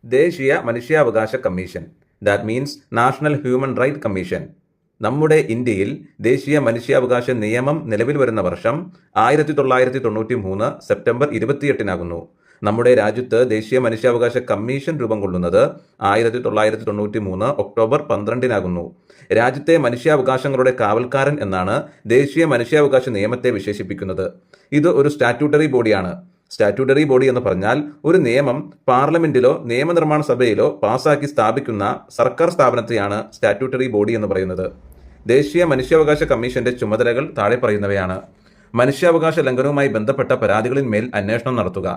ദേശീയ മനുഷ്യാവകാശ commission, that means national human right commission. നമ്മുടെ ഇന്ത്യയിൽ ദേശീയ മനുഷ്യാവകാശ നിയമം നിലവിൽ വരുന്ന വർഷം 1993 സെപ്റ്റംബർ 28-നാകുന്നു. നമ്മുടെ രാജ്യത്ത് ദേശീയ മനുഷ്യാവകാശ കമ്മീഷൻ രൂപം കൊള്ളുന്നത് 1993 ഒക്ടോബർ 12-നാകുന്നു. രാജ്യത്തെ മനുഷ്യാവകാശങ്ങളുടെ കാവൽക്കാരൻ എന്നാണ് ദേശീയ മനുഷ്യാവകാശ നിയമത്തെ വിശേഷിപ്പിക്കുന്നത്. ഇത് ഒരു സ്റ്റാറ്റ്യൂട്ടറി ബോഡിയാണ്. സ്റ്റാറ്റ്യൂട്ടറി ബോഡി എന്ന് പറഞ്ഞാൽ ഒരു നിയമം പാർലമെന്റിലോ നിയമനിർമ്മാണ സഭയിലോ പാസാക്കി സ്ഥാപിക്കുന്ന സർക്കാർ സ്ഥാപനത്തെയാണ് സ്റ്റാറ്റ്യൂട്ടറി ബോഡി എന്ന് പറയുന്നത്. ദേശീയ മനുഷ്യാവകാശ കമ്മീഷന്റെ ചുമതലകൾ താഴെ പറയുന്നവയാണ്. മനുഷ്യാവകാശ ലംഘനവുമായി ബന്ധപ്പെട്ട പരാതികളിന്മേൽ അന്വേഷണം നടത്തുക.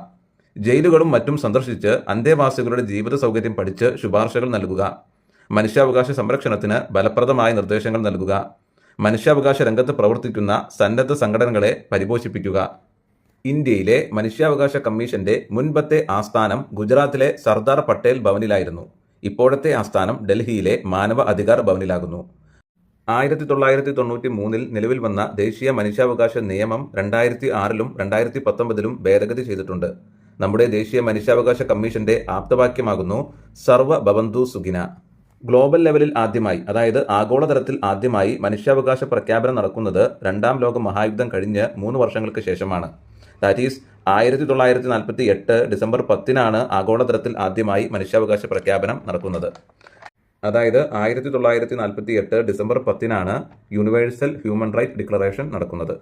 ജയിലുകളും മറ്റും സന്ദർശിച്ച് അന്തേവാസികളുടെ ജീവിത സൗകര്യം പഠിച്ച് ശുപാർശകൾ നൽകുക. മനുഷ്യാവകാശ സംരക്ഷണത്തിന് ഫലപ്രദമായ നിർദ്ദേശങ്ങൾ നൽകുക. മനുഷ്യാവകാശ രംഗത്ത് പ്രവർത്തിക്കുന്ന സന്നദ്ധ സംഘടനകളെ പരിപോഷിപ്പിക്കുക. ഇന്ത്യയിലെ മനുഷ്യാവകാശ കമ്മീഷന്റെ മുൻപത്തെ ആസ്ഥാനം ഗുജറാത്തിലെ സർദാർ പട്ടേൽ ഭവനിലായിരുന്നു. ഇപ്പോഴത്തെ ആസ്ഥാനം ഡൽഹിയിലെ മാനവ അധികാർ ഭവനിലാകുന്നു. 1993 നിലവിൽ വന്ന ദേശീയ മനുഷ്യാവകാശ നിയമം 2006-ലും 2019-ലും ഭേദഗതി ചെയ്തിട്ടുണ്ട്. നമ്മുടെ ദേശീയ മനുഷ്യാവകാശ കമ്മീഷന്റെ ആപ്തവാക്യമാകുന്നു സർവ ഭവന്തു സുഖിന. ഗ്ലോബൽ ലെവലിൽ ആദ്യമായി, അതായത് ആഗോളതലത്തിൽ ആദ്യമായി മനുഷ്യാവകാശ പ്രഖ്യാപനം നടക്കുന്നത് രണ്ടാം ലോക മഹായുദ്ധം കഴിഞ്ഞ് 3 വർഷങ്ങൾക്ക് ശേഷമാണ്. ദാറ്റ് ഈസ് 1948 ഡിസംബർ 10-നാണ് ആഗോളതലത്തിൽ ആദ്യമായി മനുഷ്യാവകാശ പ്രഖ്യാപനം നടക്കുന്നത്. അതായത് 1948 ഡിസംബർ 10-നാണ് യൂണിവേഴ്സൽ ഹ്യൂമൻ റൈറ്റ് ഡിക്ലറേഷൻ നടക്കുന്നത്.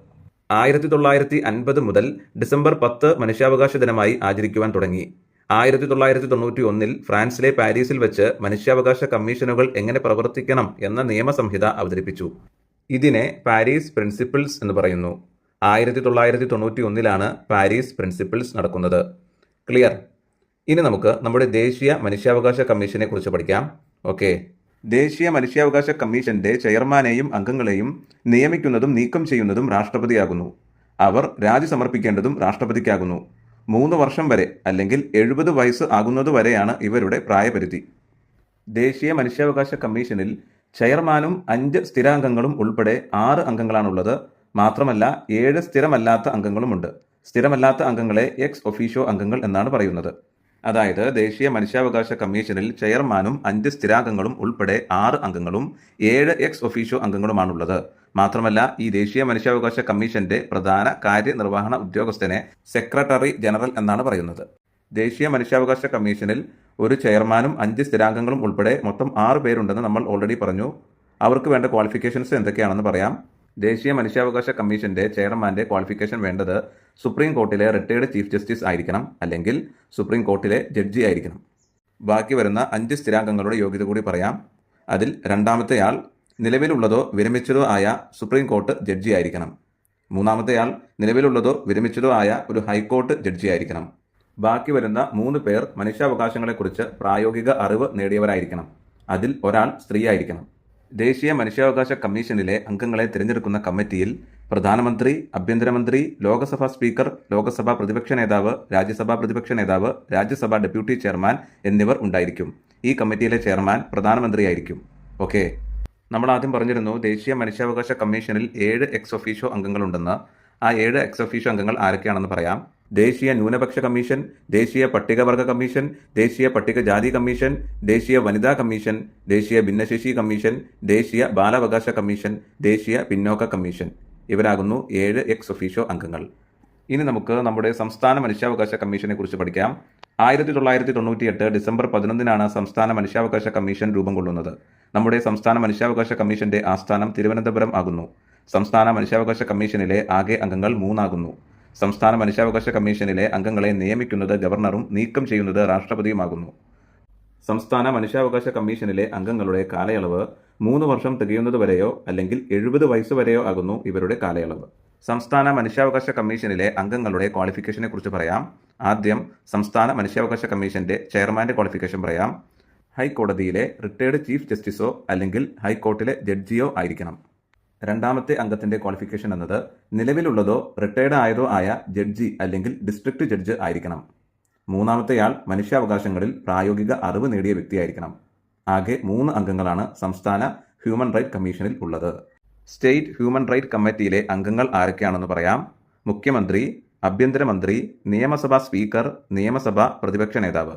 1950 മുതൽ ഡിസംബർ 10 മനുഷ്യാവകാശ ദിനമായി ആചരിക്കുവാൻ തുടങ്ങി. 1991 ഫ്രാൻസിലെ പാരീസിൽ വെച്ച് മനുഷ്യാവകാശ കമ്മീഷനുകൾ എങ്ങനെ പ്രവർത്തിക്കണം എന്ന നിയമസംഹിത അവതരിപ്പിച്ചു. ഇതിനെ പാരീസ് പ്രിൻസിപ്പിൾസ് എന്ന് പറയുന്നു. 1991-ലാണ് പാരീസ് പ്രിൻസിപ്പിൾസ് നടക്കുന്നത്. ക്ലിയർ? ഇനി നമുക്ക് നമ്മുടെ ദേശീയ മനുഷ്യാവകാശ കമ്മീഷനെ കുറിച്ച് പഠിക്കാം. ഓക്കെ. ദേശീയ മനുഷ്യാവകാശ കമ്മീഷന്റെ ചെയർമാനെയും അംഗങ്ങളെയും നിയമിക്കുന്നതും നീക്കം ചെയ്യുന്നതും രാഷ്ട്രപതിയാകുന്നു. അവർ രാജി സമർപ്പിക്കേണ്ടതും രാഷ്ട്രപതിക്കാകുന്നു. 3 വർഷം വരെ അല്ലെങ്കിൽ 70 വയസ്സ് ആകുന്നതുവരെയാണ് ഇവരുടെ പ്രായപരിധി. ദേശീയ മനുഷ്യാവകാശ കമ്മീഷനിൽ ചെയർമാനും 5 സ്ഥിരാംഗങ്ങളും ഉൾപ്പെടെ 6 അംഗങ്ങളാണുള്ളത്. മാത്രമല്ല 7 സ്ഥിരമല്ലാത്ത അംഗങ്ങളുമുണ്ട്. സ്ഥിരമല്ലാത്ത അംഗങ്ങളെ എക്സ് ഒഫീഷ്യോ അംഗങ്ങൾ എന്നാണ് പറയുന്നത്. അതായത് ദേശീയ മനുഷ്യാവകാശ കമ്മീഷനിൽ ചെയർമാനും 5 സ്ഥിരാംഗങ്ങളും ഉൾപ്പെടെ 6 അംഗങ്ങളും 7 എക്സ് ഒഫീഷ്യോ അംഗങ്ങളുമാണുള്ളത്. മാത്രമല്ല ഈ ദേശീയ മനുഷ്യാവകാശ കമ്മീഷന്റെ പ്രധാന കാര്യനിർവഹണ ഉദ്യോഗസ്ഥനെ സെക്രട്ടറി ജനറൽ എന്നാണ് പറയുന്നത്. ദേശീയ മനുഷ്യാവകാശ കമ്മീഷനിൽ ഒരു ചെയർമാനും 5 സ്ഥിരാംഗങ്ങളും ഉൾപ്പെടെ മൊത്തം 6 പേരുണ്ടെന്ന് നമ്മൾ ഓൾറെഡി പറഞ്ഞു. അവർക്ക് വേണ്ട ക്വാളിഫിക്കേഷൻസ് എന്തൊക്കെയാണെന്ന് പറയാം. ദേശീയ മനുഷ്യാവകാശ കമ്മീഷന്റെ ചെയർമാന്റെ ക്വാളിഫിക്കേഷൻ വേണ്ടത് സുപ്രീം കോർട്ടിലെ റിട്ടയർഡ് ചീഫ് ജസ്റ്റിസ് ആയിരിക്കണം, അല്ലെങ്കിൽ സുപ്രീം കോർട്ടിലെ ജഡ്ജി ആയിരിക്കണം. ബാക്കി വരുന്ന 5 സ്ഥിരാംഗങ്ങളുടെ യോഗ്യത കൂടി പറയാം. അതിൽ രണ്ടാമത്തെയാൾ നിലവിലുള്ളതോ വിരമിച്ചതോ ആയ സുപ്രീം കോർട്ട് ജഡ്ജി ആയിരിക്കണം. മൂന്നാമത്തെയാൾ നിലവിലുള്ളതോ വിരമിച്ചതോ ആയ ഒരു ഹൈക്കോർട്ട് ജഡ്ജി ആയിരിക്കണം. ബാക്കി വരുന്ന 3 പേർ മനുഷ്യാവകാശങ്ങളെക്കുറിച്ച് പ്രായോഗിക അറിവ് നേടിയവരായിരിക്കണം. അതിൽ ഒരാൾ സ്ത്രീ ആയിരിക്കണം. ദേശീയ മനുഷ്യാവകാശ കമ്മീഷനിലെ അംഗങ്ങളെ തിരഞ്ഞെടുക്കുന്ന കമ്മിറ്റിയിൽ പ്രധാനമന്ത്രി, ആഭ്യന്തരമന്ത്രി, ലോക്സഭാ സ്പീക്കർ, ലോക്സഭാ പ്രതിപക്ഷ നേതാവ്, രാജ്യസഭാ പ്രതിപക്ഷ നേതാവ്, രാജ്യസഭാ ഡെപ്യൂട്ടി ചെയർമാൻ എന്നിവർ ഉണ്ടായിരിക്കും. ഈ കമ്മിറ്റിയിലെ ചെയർമാൻ പ്രധാനമന്ത്രിയായിരിക്കും. ഓക്കെ. നമ്മൾ ആദ്യം പറഞ്ഞിരുന്നു ദേശീയ മനുഷ്യാവകാശ കമ്മീഷനിൽ 7 എക്സ് ഒഫീഷ്യോ അംഗങ്ങളുണ്ടെന്ന്. ആ 7 എക്സ് ഒഫീഷ്യോ അംഗങ്ങൾ ആരൊക്കെയാണെന്ന് പറയാം. ദേശീയ ന്യൂനപക്ഷ കമ്മീഷൻ, ദേശീയ പട്ടികവർഗ കമ്മീഷൻ, ദേശീയ പട്ടികജാതി കമ്മീഷൻ, ദേശീയ വനിതാ കമ്മീഷൻ, ദേശീയ ഭിന്നശേഷി കമ്മീഷൻ, ദേശീയ ബാലാവകാശ കമ്മീഷൻ, ദേശീയ പിന്നോക്ക കമ്മീഷൻ. ഇവരാകുന്നു 7 എക്സ് ഒഫീഷ്യോ അംഗങ്ങൾ. ഇനി നമുക്ക് നമ്മുടെ സംസ്ഥാന മനുഷ്യാവകാശ കമ്മീഷനെ കുറിച്ച് പഠിക്കാം. 1998 ഡിസംബർ 11-നാണ് സംസ്ഥാന മനുഷ്യാവകാശ കമ്മീഷൻ രൂപം കൊള്ളുന്നത്. നമ്മുടെ സംസ്ഥാന മനുഷ്യാവകാശ കമ്മീഷന്റെ ആസ്ഥാനം തിരുവനന്തപുരം ആകുന്നു. സംസ്ഥാന മനുഷ്യാവകാശ കമ്മീഷനിലെ ആകെ അംഗങ്ങൾ 3 ആകുന്നു. സംസ്ഥാന മനുഷ്യാവകാശ കമ്മീഷനിലെ അംഗങ്ങളെ നിയമിക്കുന്നത് ഗവർണറും നീക്കം ചെയ്യുന്നത് രാഷ്ട്രപതിയുമാകുന്നു. സംസ്ഥാന മനുഷ്യാവകാശ കമ്മീഷനിലെ അംഗങ്ങളുടെ കാലയളവ് 3 വർഷം തികയുന്നതുവരെയോ അല്ലെങ്കിൽ 70 വയസ്സ് വരെയോ ആകുന്നു ഇവരുടെ കാലയളവ്. സംസ്ഥാന മനുഷ്യാവകാശ കമ്മീഷനിലെ അംഗങ്ങളുടെ ക്വാളിഫിക്കേഷനെ കുറിച്ച് പറയാം. ആദ്യം സംസ്ഥാന മനുഷ്യാവകാശ കമ്മീഷന്റെ ചെയർമാന്റെ ക്വാളിഫിക്കേഷൻ പറയാം. ഹൈക്കോടതിയിലെ റിട്ടയർഡ് ചീഫ് ജസ്റ്റിസോ അല്ലെങ്കിൽ ഹൈക്കോർട്ടിലെ ജഡ്ജിയോ ആയിരിക്കണം. രണ്ടാമത്തെ അംഗത്തിന്റെ ക്വാളിഫിക്കേഷൻ എന്നത് നിലവിലുള്ളതോ റിട്ടയർഡ് ആയതോ ആയ ജഡ്ജി അല്ലെങ്കിൽ ഡിസ്ട്രിക്ട് ജഡ്ജ് ആയിരിക്കണം. മൂന്നാമത്തെയാൾ മനുഷ്യാവകാശങ്ങളിൽ പ്രായോഗിക അറിവ് നേടിയ വ്യക്തിയായിരിക്കണം. ആകെ 3 അംഗങ്ങളാണ് സംസ്ഥാന ഹ്യൂമൻ റൈറ്റ് കമ്മീഷനിൽ ഉള്ളത്. സ്റ്റേറ്റ് ഹ്യൂമൻ റൈറ്റ് കമ്മിറ്റിയിലെ അംഗങ്ങൾ ആരൊക്കെയാണെന്ന് പറയാം. മുഖ്യമന്ത്രി, ആഭ്യന്തരമന്ത്രി, നിയമസഭാ സ്പീക്കർ, നിയമസഭാ പ്രതിപക്ഷ നേതാവ്.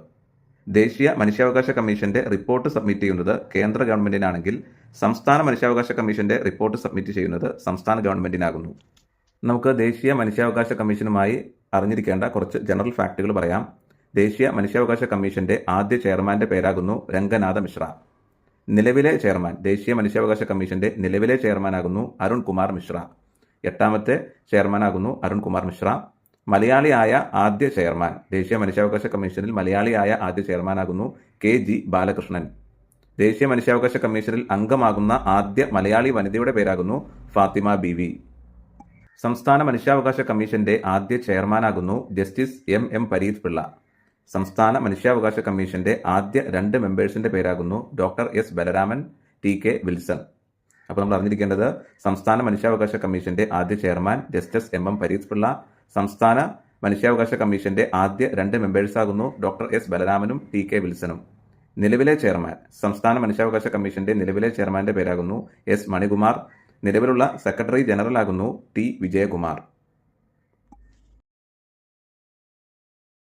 ദേശീയ മനുഷ്യാവകാശ കമ്മീഷന്റെ റിപ്പോർട്ട് സബ്മിറ്റ് ചെയ്യുന്നത് കേന്ദ്ര ഗവൺമെന്റിനാണെങ്കിൽ സംസ്ഥാന മനുഷ്യാവകാശ കമ്മീഷന്റെ റിപ്പോർട്ട് സബ്മിറ്റ് ചെയ്യുന്നത് സംസ്ഥാന ഗവൺമെന്റിനാകുന്നു. നമുക്ക് ദേശീയ മനുഷ്യാവകാശ കമ്മീഷനുമായി അറിഞ്ഞിരിക്കേണ്ട കുറച്ച് ജനറൽ ഫാക്റ്റുകൾ പറയാം. ദേശീയ മനുഷ്യാവകാശ കമ്മീഷന്റെ ആദ്യ ചെയർമാന്റെ പേരാകുന്നു രംഗനാഥ മിശ്ര. നിലവിലെ ചെയർമാൻ, ദേശീയ മനുഷ്യാവകാശ കമ്മീഷന്റെ നിലവിലെ ചെയർമാനാകുന്നു അരുൺ കുമാർ മിശ്ര. 8ാമത്തെ ചെയർമാനാകുന്നു അരുൺ കുമാർ മിശ്ര. മലയാളിയായ ആദ്യ ചെയർമാൻ, ദേശീയ മനുഷ്യാവകാശ കമ്മീഷനിൽ മലയാളിയായ ആദ്യ ചെയർമാനാകുന്നു KG ബാലകൃഷ്ണൻ. ദേശീയ മനുഷ്യാവകാശ കമ്മീഷനിൽ അംഗമാകുന്ന ആദ്യ മലയാളി വനിതയുടെ പേരാകുന്നു ഫാത്തിമ ബീവി. സംസ്ഥാന മനുഷ്യാവകാശ കമ്മീഷന്റെ ആദ്യ ചെയർമാനാകുന്നു ജസ്റ്റിസ് M പരീത് പിള്ള. സംസ്ഥാന മനുഷ്യാവകാശ കമ്മീഷന്റെ ആദ്യ 2 മെമ്പേഴ്സിന്റെ പേരാകുന്നു doctor S Balaraman, TK Wilson. അപ്പോൾ നമ്മൾ അറിഞ്ഞിരിക്കേണ്ടത് സംസ്ഥാന മനുഷ്യാവകാശ കമ്മീഷന്റെ ആദ്യ chairman justice M Pareeth Pillai. സംസ്ഥാന മനുഷ്യാവകാശ കമ്മീഷന്റെ ആദ്യ 2 മെമ്പേഴ്സാകുന്നു ഡോക്ടർ S ബലരാമനും TK വിൽസണും. നിലവിലെ ചെയർമാൻ, സംസ്ഥാന മനുഷ്യാവകാശ കമ്മീഷന്റെ നിലവിലെ ചെയർമാന്റെ പേരാകുന്നു S മണികുമാർ. നിലവിലുള്ള സെക്രട്ടറി ജനറൽ ആകുന്നു T വിജയകുമാർ.